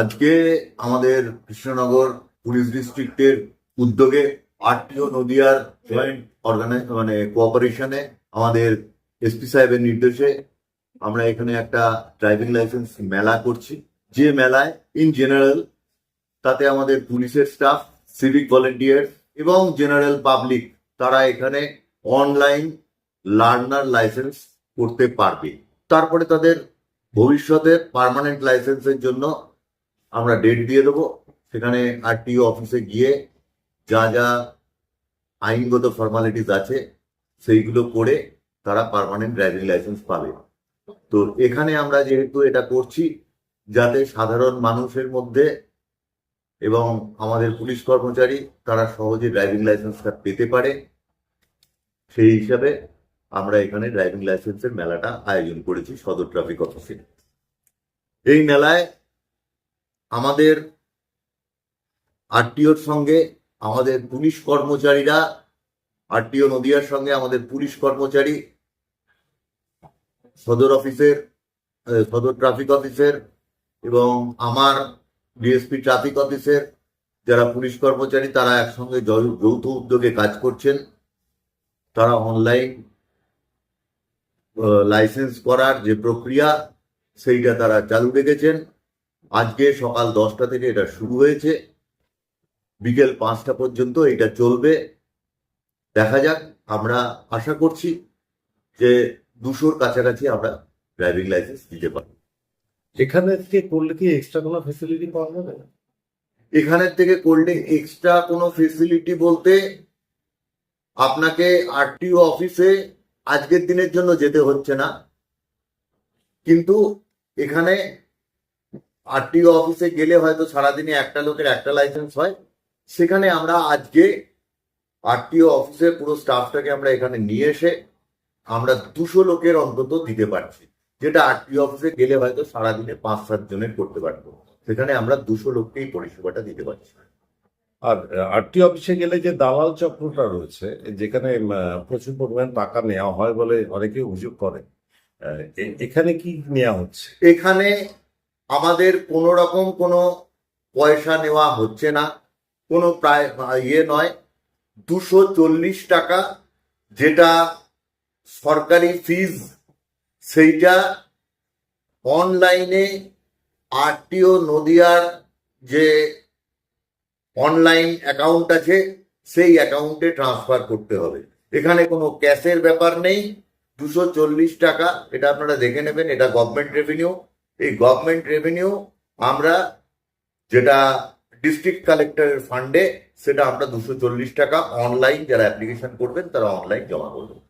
আজকে আমাদের কৃষ্ণনগর পুলিশ ডিস্ট্রিক্টের উদ্যোগে আরটিও নদিয়ার জয়েন্ট কোঅপারেশনে আমাদের এসপি সাহেবের নির্দেশে আমরা এখানে একটা ড্রাইভিং লাইসেন্স মেলা করছি। যে মেলায় ইন জেনারেল তাতে আমাদের পুলিশের স্টাফ, সিভিক ভলেন্টিয়ার এবং জেনারেল পাবলিক তারা এখানে অনলাইন লার্নার লাইসেন্স করতে পারবে। তারপরে তাদের ভবিষ্যতে পার্মানেন্ট লাইসেন্সের জন্য আমরা ডেট দিয়ে দেবো। সেখানে আরটিও অফিসে গিয়ে যা যা আইনগত ফর্মালিটিস আছে সেইগুলো করে তারা পার্মানেন্ট ড্রাইভিং লাইসেন্স পাবে। তো এখানে আমরা যেহেতু এটা করছি যাতে সাধারণ মানুষের মধ্যে এবং আমাদের পুলিশ কর্মচারী তারা সহজে ড্রাইভিং লাইসেন্সটা পেতে পারে, সেই হিসাবে আমরা এখানে ড্রাইভিং লাইসেন্সের মেলাটা আয়োজন করেছি সদর ট্রাফিক অফিসে। এই মেলায় আমাদের আরটিওর সঙ্গে আমাদের পুলিশ কর্মচারীরা, আরটিও নদিয়ার সঙ্গে আমাদের পুলিশ কর্মচারী, সদর ট্রাফিক অফিসের এবং আমার ডিএসপি ট্রাফিক অফিসের যারা পুলিশ কর্মচারী তারা একসঙ্গে যৌথ উদ্যোগে কাজ করছেন। তারা অনলাইন লাইসেন্স করার যে প্রক্রিয়া সেইটা তারা চালু রেখেছেন। আজকে সকাল 10টা থেকে এটা শুরু হয়েছে, বিকেল 5টা পর্যন্ত এটা চলবে। দেখা যাক, আমরা আশা করছি যে 200-র কাছাকাছি আমরা ড্রাইভিং লাইসেন্স দিতে পারব। এখানে থেকে করলে কি এক্সট্রা কোনো ফেসিলিটি পাওয়া যাবে? এখানের থেকে করলে এক্সট্রা কোনো ফেসিলিটি বলতে আপনাকে আরটিও অফিসে আজকের দিনের জন্য যেতে হচ্ছে না, কিন্তু এখানে আরটিও অফিসে গেলে হয়তো সারাদিনে একটা লোকের একটা লাইসেন্স হয়। সেখানে আমরা আজকে আরটিও অফিসে পুরো স্টাফটাকে আমরা এখানে নিয়ে এসে আমরা 200 লোকের অন্তত দিতে পারছি, যেটা আরটিও অফিসে গেলে হয়তো সারাদিনে 5-7 জনের করতে পারবো। সেখানে আমরা 200 লোককেই পরিষেবাটা দিতে পারছি। আর আরটি অফিসে গেলে যে দালাল চক্রটা রয়েছে, যেখানে প্রচুর পরিমাণ টাকা নেওয়া হয় বলে অনেকে অভিযোগ করে, এখানে কি নেওয়া হচ্ছে? এখানে আমাদের কোনো রকম কোনো পয়সা নেওয়া হচ্ছে না, কোনো প্রায় নয়। 240 টাকা যেটা সরকারি ফিজ, সেইটা অনলাইনে আরটিও নদিয়ার যে অনলাইন অ্যাকাউন্ট আছে সেই অ্যাকাউন্টে ট্রান্সফার করতে হবে। এখানে কোনো ক্যাশের ব্যাপার নেই। 240 টাকা, এটা আপনারা দেখে নেবেন, এটা গভর্নমেন্ট রেভিনিউ। এই গভর্নমেন্ট রেভিনিউ আমরা যেটা ডিস্ট্রিক্ট কালেক্টরের ফান্ডে, সেটা আমরা 240 টাকা অনলাইন যারা অ্যাপ্লিকেশন করবেন তারা অনলাইন জমা করবেন।